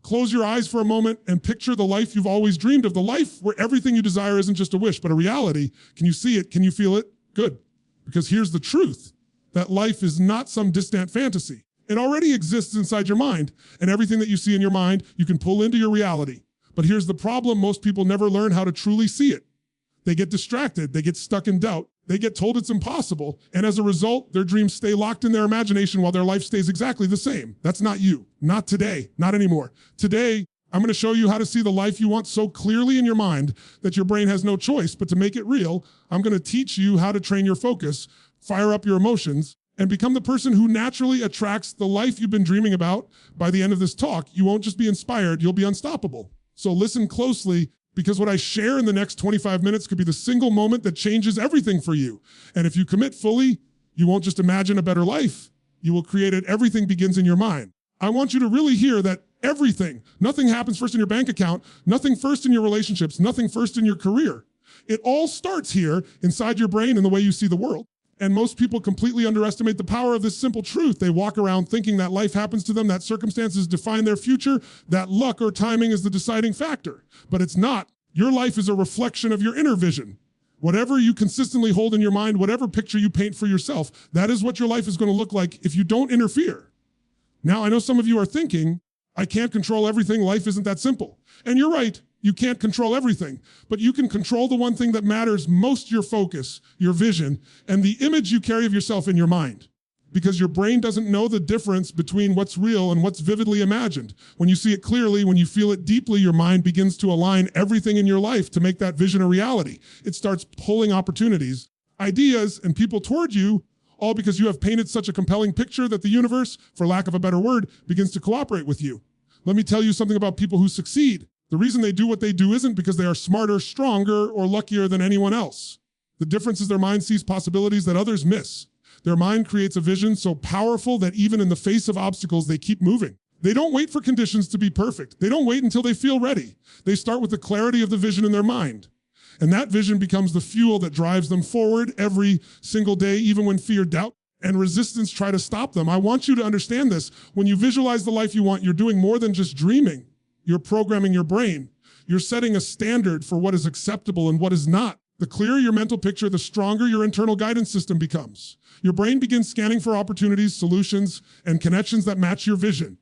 Close your eyes for a moment and picture the life you've always dreamed of, the life where everything you desire isn't just a wish, but a reality. Can you see it? Can you feel it? Good. Because here's the truth. That life is not some distant fantasy. It already exists inside your mind, and everything that you see in your mind, you can pull into your reality. But here's the problem. Most people never learn how to truly see it. They get distracted. They get stuck in doubt. They get told it's impossible. And as a result, their dreams stay locked in their imagination while their life stays exactly the same. That's not you. Not today. Not anymore. Today, I'm going to show you how to see the life you want so clearly in your mind that your brain has no choice. But to make it real, I'm going to teach you how to train your focus, fire up your emotions, and become the person who naturally attracts the life you've been dreaming about. By the end of this talk, you won't just be inspired, you'll be unstoppable. So listen closely, because what I share in the next 25 minutes could be the single moment that changes everything for you. And if you commit fully, you won't just imagine a better life. You will create it. Everything begins in your mind. I want you to really hear that everything, nothing happens first in your bank account, nothing first in your relationships, nothing first in your career. It all starts here inside your brain and the way you see the world. And most people completely underestimate the power of this simple truth. They walk around thinking that life happens to them, that circumstances define their future, that luck or timing is the deciding factor. But it's not. Your life is a reflection of your inner vision. Whatever you consistently hold in your mind, whatever picture you paint for yourself, that is what your life is going to look like if you don't interfere. Now, I know some of you are thinking, I can't control everything. Life isn't that simple. And you're right. You can't control everything, but you can control the one thing that matters most, your focus, your vision, and the image you carry of yourself in your mind. Because your brain doesn't know the difference between what's real and what's vividly imagined. When you see it clearly, when you feel it deeply, your mind begins to align everything in your life to make that vision a reality. It starts pulling opportunities, ideas, and people toward you, all because you have painted such a compelling picture that the universe, for lack of a better word, begins to cooperate with you. Let me tell you something about people who succeed. The reason they do what they do isn't because they are smarter, stronger, or luckier than anyone else. The difference is their mind sees possibilities that others miss. Their mind creates a vision so powerful that even in the face of obstacles, they keep moving. They don't wait for conditions to be perfect. They don't wait until they feel ready. They start with the clarity of the vision in their mind. And that vision becomes the fuel that drives them forward every single day, even when fear, doubt, and resistance try to stop them. I want you to understand this. When you visualize the life you want, you're doing more than just dreaming. You're programming your brain. You're setting a standard for what is acceptable and what is not. The clearer your mental picture, the stronger your internal guidance system becomes. Your brain begins scanning for opportunities, solutions, and connections that match your vision.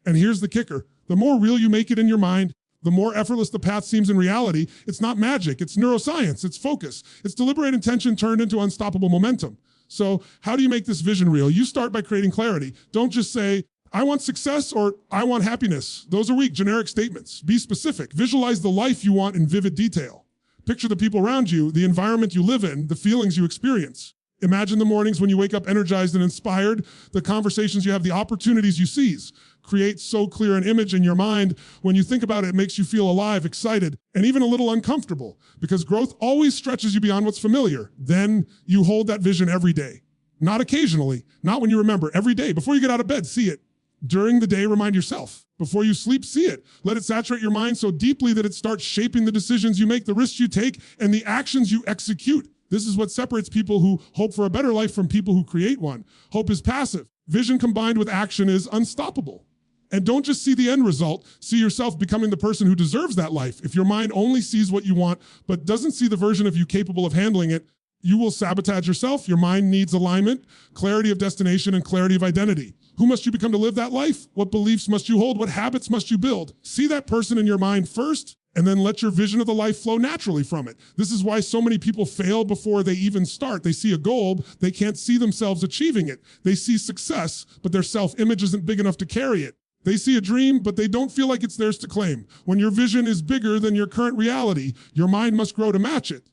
And here's the kicker. The more real you make it in your mind, the more effortless the path seems in reality. It's not magic. It's neuroscience. It's focus. It's deliberate intention turned into unstoppable momentum. So how do you make this vision real? You start by creating clarity. Don't just say, I want success or I want happiness. Those are weak, generic statements. Be specific. Visualize the life you want in vivid detail. Picture the people around you, the environment you live in, the feelings you experience. Imagine the mornings when you wake up energized and inspired, the conversations you have, the opportunities you seize. Create so clear an image in your mind. When you think about it, it makes you feel alive, excited, and even a little uncomfortable, because growth always stretches you beyond what's familiar. Then you hold that vision every day. Not occasionally, not when you remember, every day. Before you get out of bed, see it. During the day, remind yourself. Before you sleep, see it. Let it saturate your mind so deeply that it starts shaping the decisions you make, the risks you take, and the actions you execute. This is what separates people who hope for a better life from people who create one. Hope is passive. Vision combined with action is unstoppable. And don't just see the end result. See yourself becoming the person who deserves that life. If your mind only sees what you want, but doesn't see the version of you capable of handling it, you will sabotage yourself. Your mind needs alignment, clarity of destination, and clarity of identity. Who must you become to live that life? What beliefs must you hold? What habits must you build? See that person in your mind first, and then let your vision of the life flow naturally from it. This is why so many people fail before they even start. They see a goal, they can't see themselves achieving it. They see success, but their self-image isn't big enough to carry it. They see a dream, but they don't feel like it's theirs to claim. When your vision is bigger than your current reality, your mind must grow to match it.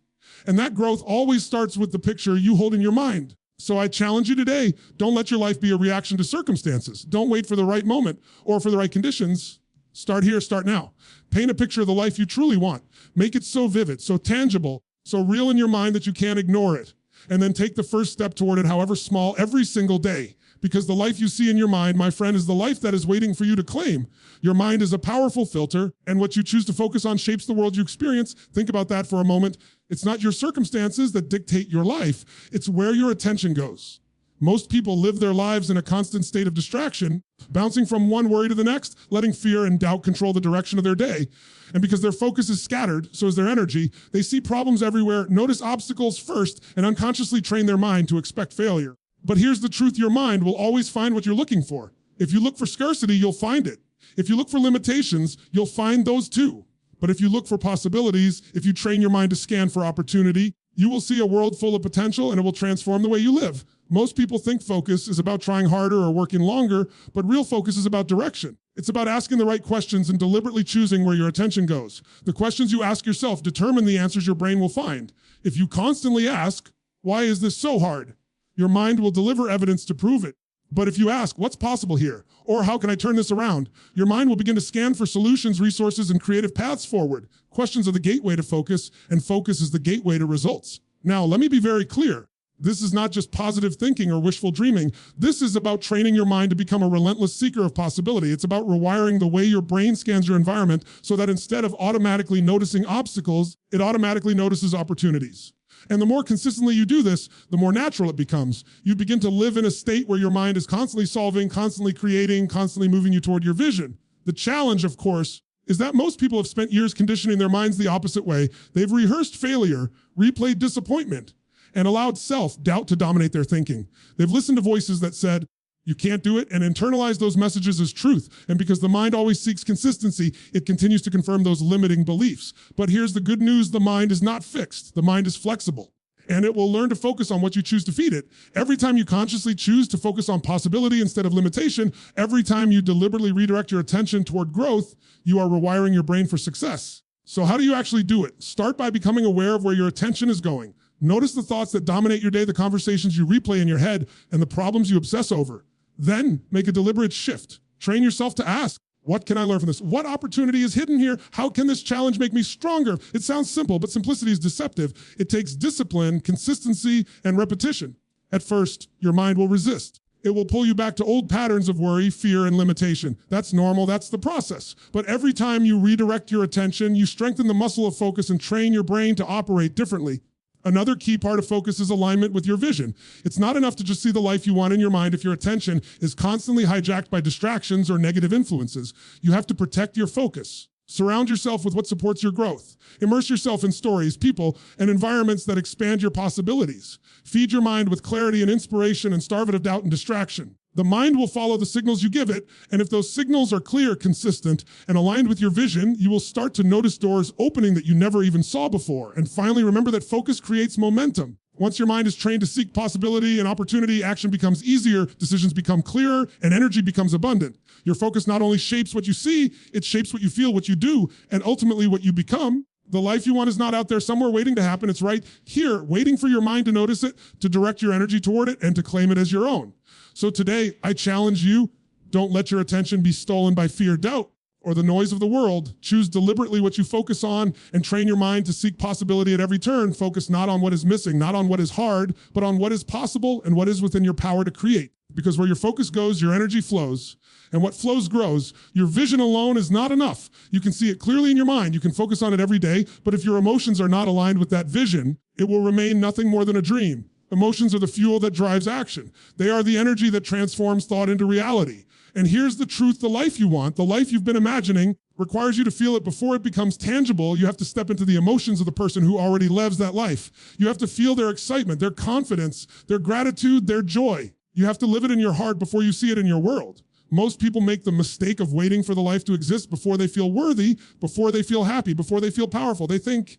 And that growth always starts with the picture you hold in your mind. So I challenge you today, don't let your life be a reaction to circumstances. Don't wait for the right moment or for the right conditions. Start here, start now. Paint a picture of the life you truly want. Make it so vivid, so tangible, so real in your mind that you can't ignore it. And then take the first step toward it, however small, every single day. Because the life you see in your mind, my friend, is the life that is waiting for you to claim. Your mind is a powerful filter, and what you choose to focus on shapes the world you experience. Think about that for a moment. It's not your circumstances that dictate your life. It's where your attention goes. Most people live their lives in a constant state of distraction, bouncing from one worry to the next, letting fear and doubt control the direction of their day. And because their focus is scattered, so is their energy, they see problems everywhere, notice obstacles first, and unconsciously train their mind to expect failure. But here's the truth: your mind will always find what you're looking for. If you look for scarcity, you'll find it. If you look for limitations, you'll find those too. But if you look for possibilities, if you train your mind to scan for opportunity, you will see a world full of potential, and it will transform the way you live. Most people think focus is about trying harder or working longer, but real focus is about direction. It's about asking the right questions and deliberately choosing where your attention goes. The questions you ask yourself determine the answers your brain will find. If you constantly ask, "Why is this so hard?" your mind will deliver evidence to prove it. But if you ask, "What's possible here?" or "How can I turn this around?" your mind will begin to scan for solutions, resources, and creative paths forward. Questions are the gateway to focus, and focus is the gateway to results. Now, let me be very clear. This is not just positive thinking or wishful dreaming. This is about training your mind to become a relentless seeker of possibility. It's about rewiring the way your brain scans your environment so that instead of automatically noticing obstacles, it automatically notices opportunities. And the more consistently you do this, the more natural it becomes. You begin to live in a state where your mind is constantly solving, constantly creating, constantly moving you toward your vision. The challenge, of course, is that most people have spent years conditioning their minds the opposite way. They've rehearsed failure, replayed disappointment, and allowed self-doubt to dominate their thinking. They've listened to voices that said, "You can't do it," and internalized those messages as truth. And because the mind always seeks consistency, it continues to confirm those limiting beliefs. But here's the good news: the mind is not fixed. The mind is flexible, and it will learn to focus on what you choose to feed it. Every time you consciously choose to focus on possibility instead of limitation, every time you deliberately redirect your attention toward growth, you are rewiring your brain for success. So how do you actually do it? Start by becoming aware of where your attention is going. Notice the thoughts that dominate your day, the conversations you replay in your head, and the problems you obsess over. Then make a deliberate shift. Train yourself to ask, "What can I learn from this? What opportunity is hidden here? How can this challenge make me stronger?" It sounds simple, but simplicity is deceptive. It takes discipline, consistency, and repetition. At first, your mind will resist. It will pull you back to old patterns of worry, fear, and limitation. That's normal, that's the process. But every time you redirect your attention, you strengthen the muscle of focus and train your brain to operate differently. Another key part of focus is alignment with your vision. It's not enough to just see the life you want in your mind if your attention is constantly hijacked by distractions or negative influences. You have to protect your focus. Surround yourself with what supports your growth. Immerse yourself in stories, people, and environments that expand your possibilities. Feed your mind with clarity and inspiration and starve it of doubt and distraction. The mind will follow the signals you give it, and if those signals are clear, consistent, and aligned with your vision, you will start to notice doors opening that you never even saw before. And finally, remember that focus creates momentum. Once your mind is trained to seek possibility and opportunity, action becomes easier, decisions become clearer, and energy becomes abundant. Your focus not only shapes what you see, it shapes what you feel, what you do, and ultimately what you become. The life you want is not out there somewhere waiting to happen. It's right here, waiting for your mind to notice it, to direct your energy toward it, and to claim it as your own. So today, I challenge you, don't let your attention be stolen by fear, doubt, or the noise of the world. Choose deliberately what you focus on and train your mind to seek possibility at every turn. Focus not on what is missing, not on what is hard, but on what is possible and what is within your power to create. Because where your focus goes, your energy flows, and what flows grows. Your vision alone is not enough. You can see it clearly in your mind. You can focus on it every day, but if your emotions are not aligned with that vision, it will remain nothing more than a dream. Emotions are the fuel that drives action. They are the energy that transforms thought into reality. And here's the truth: the life you want, the life you've been imagining, requires you to feel it before it becomes tangible. You have to step into the emotions of the person who already lives that life. You have to feel their excitement, their confidence, their gratitude, their joy. You have to live it in your heart before you see it in your world. Most people make the mistake of waiting for the life to exist before they feel worthy, before they feel happy, before they feel powerful. They think,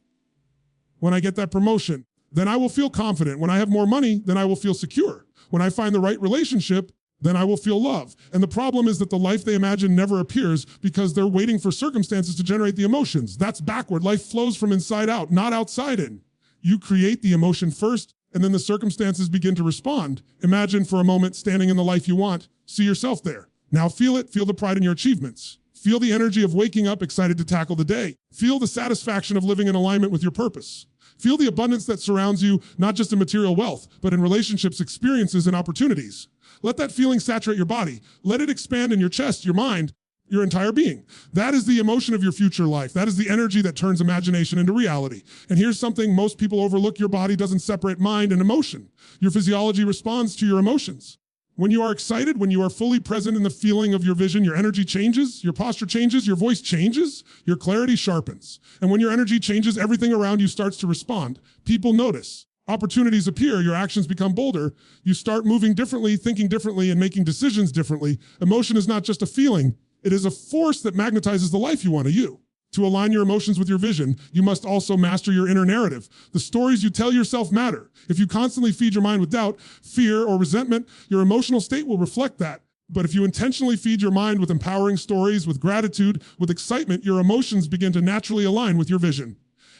when I get that promotion, then I will feel confident. When I have more money, then I will feel secure. When I find the right relationship, then I will feel love. And the problem is that the life they imagine never appears because they're waiting for circumstances to generate the emotions. That's backward. Life flows from inside out, not outside in. You create the emotion first, and then the circumstances begin to respond. Imagine for a moment standing in the life you want. See yourself there. Now feel it. Feel the pride in your achievements. Feel the energy of waking up excited to tackle the day. Feel the satisfaction of living in alignment with your purpose. Feel the abundance that surrounds you, not just in material wealth, but in relationships, experiences, and opportunities. Let that feeling saturate your body. Let it expand in your chest, your mind, your entire being. That is the emotion of your future life. That is the energy that turns imagination into reality. And here's something most people overlook. Your body doesn't separate mind and emotion. Your physiology responds to your emotions. When you are excited, when you are fully present in the feeling of your vision, your energy changes, your posture changes, your voice changes, your clarity sharpens. And when your energy changes, everything around you starts to respond. People notice. Opportunities appear, your actions become bolder. You start moving differently, thinking differently, and making decisions differently. Emotion is not just a feeling. It is a force that magnetizes the life you want to you. To align your emotions with your vision, you must also master your inner narrative. The stories you tell yourself matter. If you constantly feed your mind with doubt, fear, or resentment, your emotional state will reflect that. But if you intentionally feed your mind with empowering stories, with gratitude, with excitement, your emotions begin to naturally align with your vision.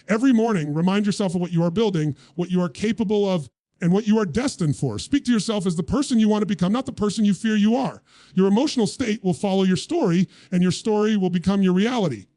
Every morning, remind yourself of what you are building, what you are capable of, and what you are destined for. Speak to yourself as the person you want to become, not the person you fear you are. Your emotional state will follow your story, and your story will become your reality.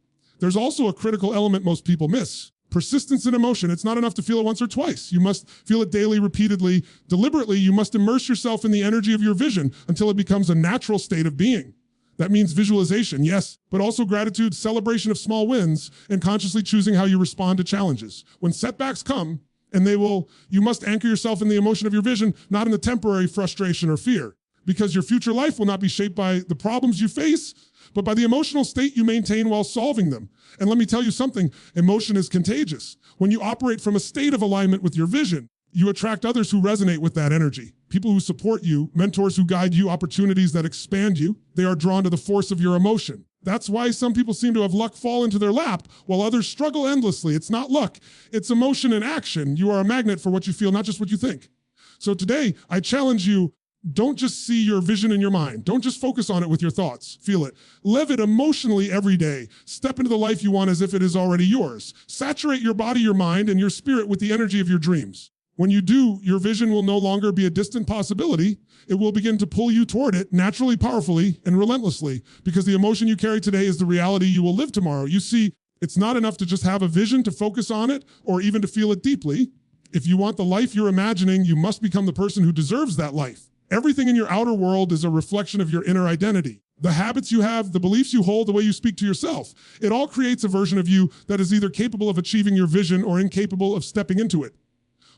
There's also a critical element most people miss. Persistence in emotion. It's not enough to feel it once or twice. You must feel it daily, repeatedly, deliberately. You must immerse yourself in the energy of your vision until it becomes a natural state of being. That means visualization, yes, but also gratitude, celebration of small wins, and consciously choosing how you respond to challenges. When setbacks come, and you must anchor yourself in the emotion of your vision, not in the temporary frustration or fear, because your future life will not be shaped by the problems you face, but by the emotional state you maintain while solving them. And let me tell you something, emotion is contagious. When you operate from a state of alignment with your vision, you attract others who resonate with that energy. People who support you, mentors who guide you, opportunities that expand you. They are drawn to the force of your emotion. That's why some people seem to have luck fall into their lap while others struggle endlessly. It's not luck, it's emotion in action. You are a magnet for what you feel, not just what you think. So today, I challenge you, don't just see your vision in your mind. Don't just focus on it with your thoughts. Feel it. Live it emotionally every day. Step into the life you want as if it is already yours. Saturate your body, your mind, and your spirit with the energy of your dreams. When you do, your vision will no longer be a distant possibility. It will begin to pull you toward it naturally, powerfully, and relentlessly, because the emotion you carry today is the reality you will live tomorrow. You see, it's not enough to just have a vision, to focus on it, or even to feel it deeply. If you want the life you're imagining, you must become the person who deserves that life. Everything in your outer world is a reflection of your inner identity. The habits you have, the beliefs you hold, the way you speak to yourself. It all creates a version of you that is either capable of achieving your vision or incapable of stepping into it.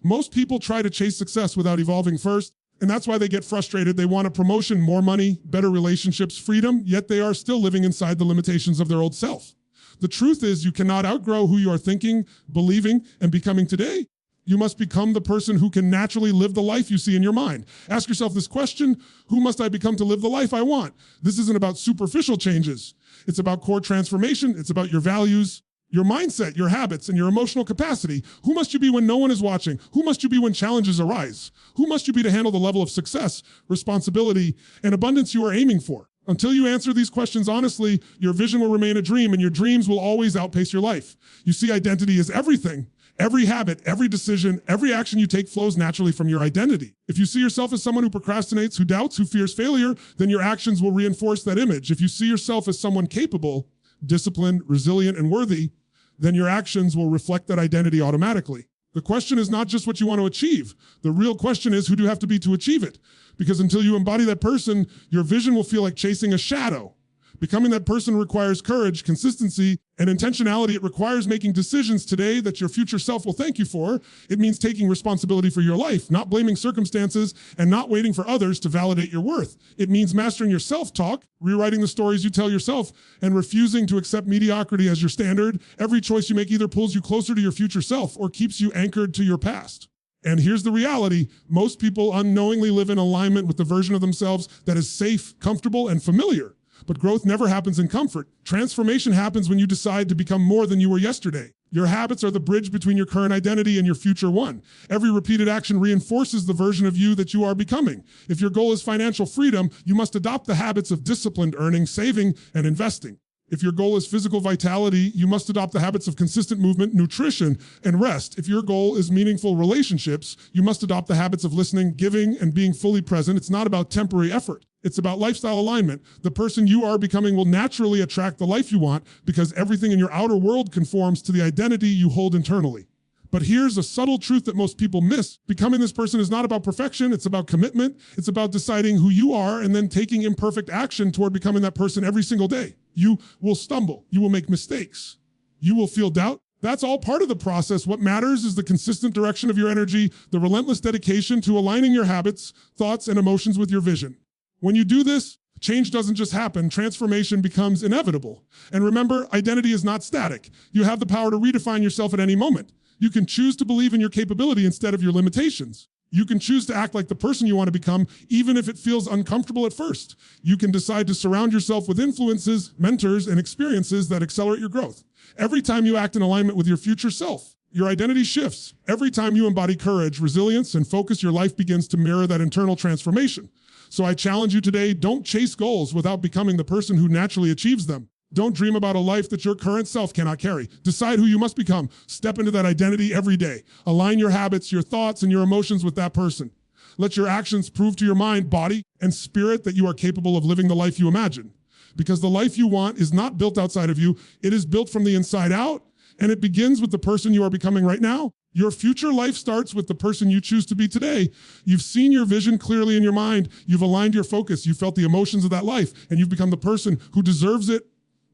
Most people try to chase success without evolving first, and that's why they get frustrated. They want a promotion, more money, better relationships, freedom, yet they are still living inside the limitations of their old self. The truth is, you cannot outgrow who you are thinking, believing, and becoming today. You must become the person who can naturally live the life you see in your mind. Ask yourself this question: who must I become to live the life I want? This isn't about superficial changes. It's about core transformation. It's about your values, your mindset, your habits, and your emotional capacity. Who must you be when no one is watching? Who must you be when challenges arise? Who must you be to handle the level of success, responsibility, and abundance you are aiming for? Until you answer these questions honestly, your vision will remain a dream, and your dreams will always outpace your life. You see, identity is everything. Every habit, every decision, every action you take flows naturally from your identity. If you see yourself as someone who procrastinates, who doubts, who fears failure, then your actions will reinforce that image. If you see yourself as someone capable, disciplined, resilient, and worthy, then your actions will reflect that identity automatically. The question is not just what you want to achieve. The real question is, who do you have to be to achieve it? Because until you embody that person, your vision will feel like chasing a shadow. Becoming that person requires courage, consistency, and intentionality. It requires making decisions today that your future self will thank you for. It means taking responsibility for your life, not blaming circumstances, and not waiting for others to validate your worth. It means mastering your self-talk, rewriting the stories you tell yourself, and refusing to accept mediocrity as your standard. Every choice you make either pulls you closer to your future self or keeps you anchored to your past. And here's the reality: most people unknowingly live in alignment with the version of themselves that is safe, comfortable, and familiar. But growth never happens in comfort. Transformation happens when you decide to become more than you were yesterday. Your habits are the bridge between your current identity and your future one. Every repeated action reinforces the version of you that you are becoming. If your goal is financial freedom, you must adopt the habits of disciplined earning, saving, and investing. If your goal is physical vitality, you must adopt the habits of consistent movement, nutrition, and rest. If your goal is meaningful relationships, you must adopt the habits of listening, giving, and being fully present. It's not about temporary effort. It's about lifestyle alignment. The person you are becoming will naturally attract the life you want because everything in your outer world conforms to the identity you hold internally. But here's a subtle truth that most people miss. Becoming this person is not about perfection. It's about commitment. It's about deciding who you are and then taking imperfect action toward becoming that person every single day. You will stumble. You will make mistakes. You will feel doubt. That's all part of the process. What matters is the consistent direction of your energy, the relentless dedication to aligning your habits, thoughts, and emotions with your vision. When you do this, change doesn't just happen, transformation becomes inevitable. And remember, identity is not static. You have the power to redefine yourself at any moment. You can choose to believe in your capability instead of your limitations. You can choose to act like the person you want to become, even if it feels uncomfortable at first. You can decide to surround yourself with influences, mentors, and experiences that accelerate your growth. Every time you act in alignment with your future self, your identity shifts. Every time you embody courage, resilience, and focus, your life begins to mirror that internal transformation. So I challenge you today, don't chase goals without becoming the person who naturally achieves them. Don't dream about a life that your current self cannot carry. Decide who you must become. Step into that identity every day. Align your habits, your thoughts, and your emotions with that person. Let your actions prove to your mind, body, and spirit that you are capable of living the life you imagine. Because the life you want is not built outside of you. It is built from the inside out, and it begins with the person you are becoming right now. Your future life starts with the person you choose to be today. You've seen your vision clearly in your mind. You've aligned your focus. You've felt the emotions of that life, and you've become the person who deserves it.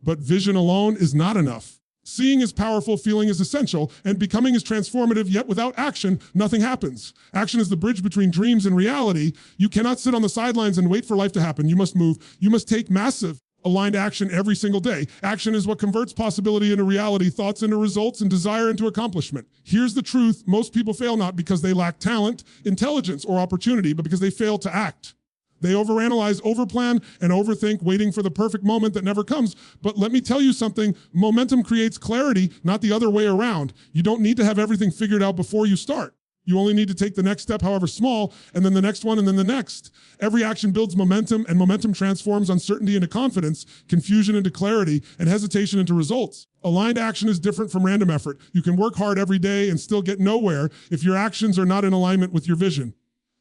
But vision alone is not enough. Seeing is powerful, feeling is essential, and becoming is transformative, yet without action, nothing happens. Action is the bridge between dreams and reality. You cannot sit on the sidelines and wait for life to happen. You must move. You must take massive, aligned action every single day. Action is what converts possibility into reality, thoughts into results, and desire into accomplishment. Here's the truth. Most people fail not because they lack talent, intelligence, or opportunity, but because they fail to act. They overanalyze, overplan, and overthink, waiting for the perfect moment that never comes. But let me tell you something, momentum creates clarity, not the other way around. You don't need to have everything figured out before you start. You only need to take the next step, however small, and then the next one, and then the next. Every action builds momentum, and momentum transforms uncertainty into confidence, confusion into clarity, and hesitation into results. Aligned action is different from random effort. You can work hard every day and still get nowhere if your actions are not in alignment with your vision.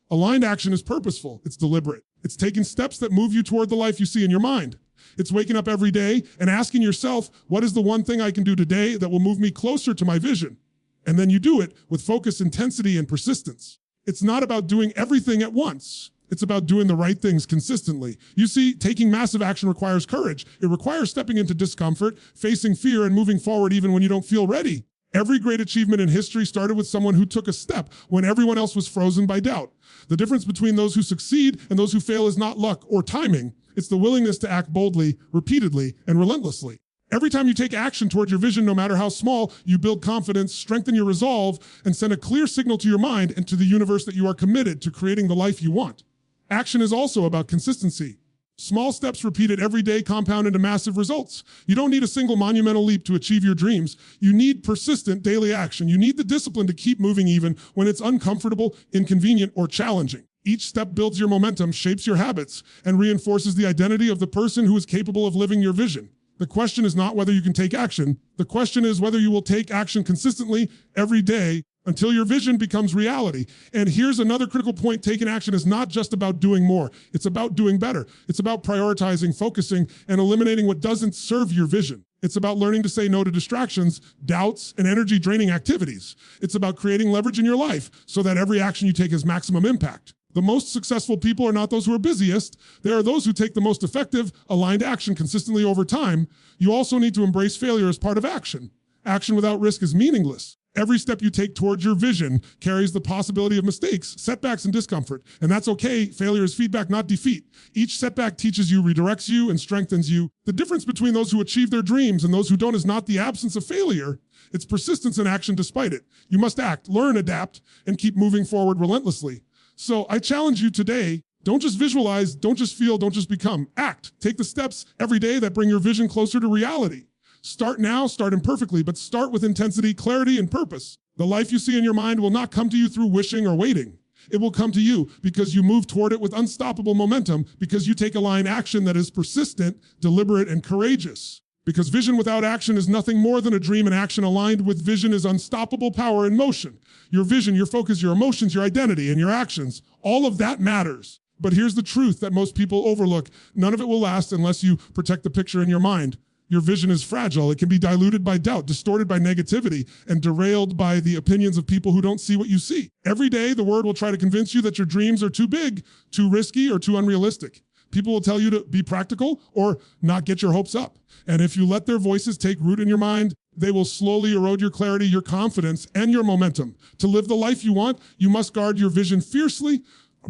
Aligned action is purposeful. It's deliberate. It's taking steps that move you toward the life you see in your mind. It's waking up every day and asking yourself, what is the one thing I can do today that will move me closer to my vision? And then you do it with focus, intensity, and persistence. It's not about doing everything at once. It's about doing the right things consistently. You see, taking massive action requires courage. It requires stepping into discomfort, facing fear, and moving forward even when you don't feel ready. Every great achievement in history started with someone who took a step when everyone else was frozen by doubt. The difference between those who succeed and those who fail is not luck or timing. It's the willingness to act boldly, repeatedly, and relentlessly. Every time you take action toward your vision, no matter how small, you build confidence, strengthen your resolve, and send a clear signal to your mind and to the universe that you are committed to creating the life you want. Action is also about consistency. Small steps repeated every day compound into massive results. You don't need a single monumental leap to achieve your dreams. You need persistent daily action. You need the discipline to keep moving even when it's uncomfortable, inconvenient, or challenging. Each step builds your momentum, shapes your habits, and reinforces the identity of the person who is capable of living your vision. The question is not whether you can take action. The question is whether you will take action consistently every day until your vision becomes reality. And here's another critical point. Taking action is not just about doing more. It's about doing better. It's about prioritizing, focusing, and eliminating what doesn't serve your vision. It's about learning to say no to distractions, doubts, and energy-draining activities. It's about creating leverage in your life so that every action you take has maximum impact. The most successful people are not those who are busiest. They are those who take the most effective, aligned action consistently over time. You also need to embrace failure as part of action. Action without risk is meaningless. Every step you take towards your vision carries the possibility of mistakes, setbacks, and discomfort. And that's okay. Failure is feedback, not defeat. Each setback teaches you, redirects you, and strengthens you. The difference between those who achieve their dreams and those who don't is not the absence of failure. It's persistence in action despite it. You must act, learn, adapt, and keep moving forward relentlessly. So I challenge you today, don't just visualize, don't just feel, don't just become. Act. Take the steps every day that bring your vision closer to reality. Start now, start imperfectly, but start with intensity, clarity, and purpose. The life you see in your mind will not come to you through wishing or waiting. It will come to you because you move toward it with unstoppable momentum, because you take aligned action that is persistent, deliberate, and courageous. Because vision without action is nothing more than a dream, and action aligned with vision is unstoppable power in motion. Your vision, your focus, your emotions, your identity, and your actions, all of that matters. But here's the truth that most people overlook. None of it will last unless you protect the picture in your mind. Your vision is fragile. It can be diluted by doubt, distorted by negativity, and derailed by the opinions of people who don't see what you see. Every day, the world will try to convince you that your dreams are too big, too risky, or too unrealistic. People will tell you to be practical or not get your hopes up. And if you let their voices take root in your mind, they will slowly erode your clarity, your confidence, and your momentum. To live the life you want, you must guard your vision fiercely.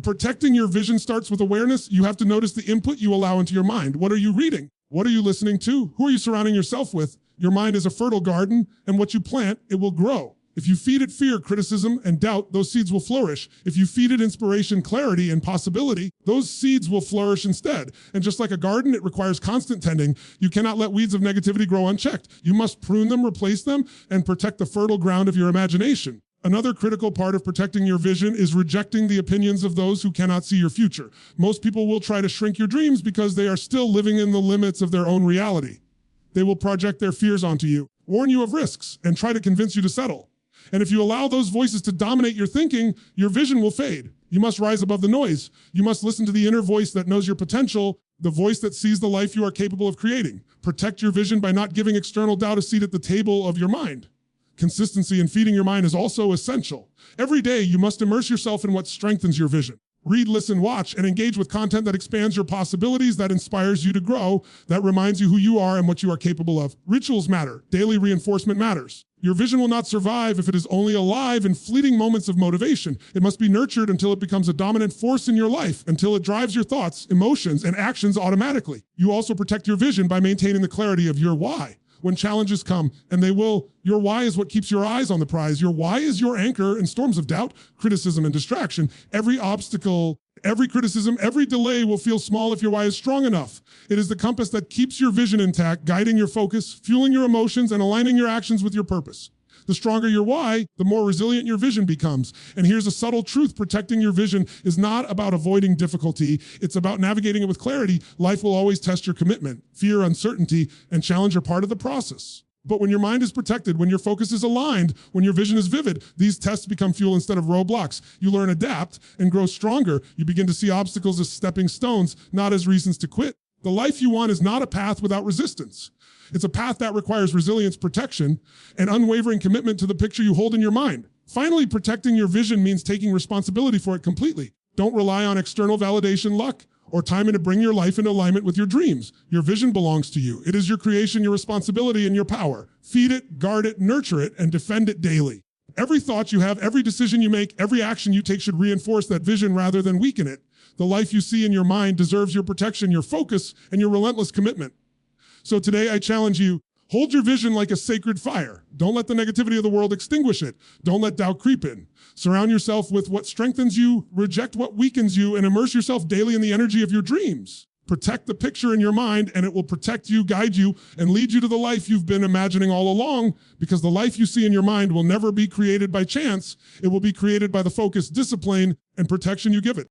Protecting your vision starts with awareness. You have to notice the input you allow into your mind. What are you reading? What are you listening to? Who are you surrounding yourself with? Your mind is a fertile garden, and what you plant, it will grow. If you feed it fear, criticism, and doubt, those seeds will flourish. If you feed it inspiration, clarity, and possibility, those seeds will flourish instead. And just like a garden, it requires constant tending. You cannot let weeds of negativity grow unchecked. You must prune them, replace them, and protect the fertile ground of your imagination. Another critical part of protecting your vision is rejecting the opinions of those who cannot see your future. Most people will try to shrink your dreams because they are still living in the limits of their own reality. They will project their fears onto you, warn you of risks, and try to convince you to settle. And if you allow those voices to dominate your thinking, your vision will fade. You must rise above the noise. You must listen to the inner voice that knows your potential, the voice that sees the life you are capable of creating. Protect your vision by not giving external doubt a seat at the table of your mind. Consistency in feeding your mind is also essential. Every day, you must immerse yourself in what strengthens your vision. Read, listen, watch, and engage with content that expands your possibilities, that inspires you to grow, that reminds you who you are and what you are capable of. Rituals matter. Daily reinforcement matters. Your vision will not survive if it is only alive in fleeting moments of motivation. It must be nurtured until it becomes a dominant force in your life, until it drives your thoughts, emotions, and actions automatically. You also protect your vision by maintaining the clarity of your why. When challenges come, and they will, your why is what keeps your eyes on the prize. Your why is your anchor in storms of doubt, criticism, and distraction. Every obstacle, every criticism, every delay will feel small if your why is strong enough. It is the compass that keeps your vision intact, guiding your focus, fueling your emotions, and aligning your actions with your purpose. The stronger your why, the more resilient your vision becomes. And here's a subtle truth: protecting your vision is not about avoiding difficulty. It's about navigating it with clarity. Life will always test your commitment. Fear, uncertainty, and challenge are part of the process. But when your mind is protected, when your focus is aligned, when your vision is vivid, these tests become fuel instead of roadblocks. You learn, adapt, and grow stronger. You begin to see obstacles as stepping stones, not as reasons to quit. The life you want is not a path without resistance. It's a path that requires resilience, protection, and unwavering commitment to the picture you hold in your mind. Finally, protecting your vision means taking responsibility for it completely. Don't rely on external validation, luck, or timing to bring your life into alignment with your dreams. Your vision belongs to you. It is your creation, your responsibility, and your power. Feed it, guard it, nurture it, and defend it daily. Every thought you have, every decision you make, every action you take should reinforce that vision rather than weaken it. The life you see in your mind deserves your protection, your focus, and your relentless commitment. So today I challenge you, hold your vision like a sacred fire. Don't let the negativity of the world extinguish it. Don't let doubt creep in. Surround yourself with what strengthens you, reject what weakens you, and immerse yourself daily in the energy of your dreams. Protect the picture in your mind, and it will protect you, guide you, and lead you to the life you've been imagining all along, because the life you see in your mind will never be created by chance. It will be created by the focus, discipline, and protection you give it.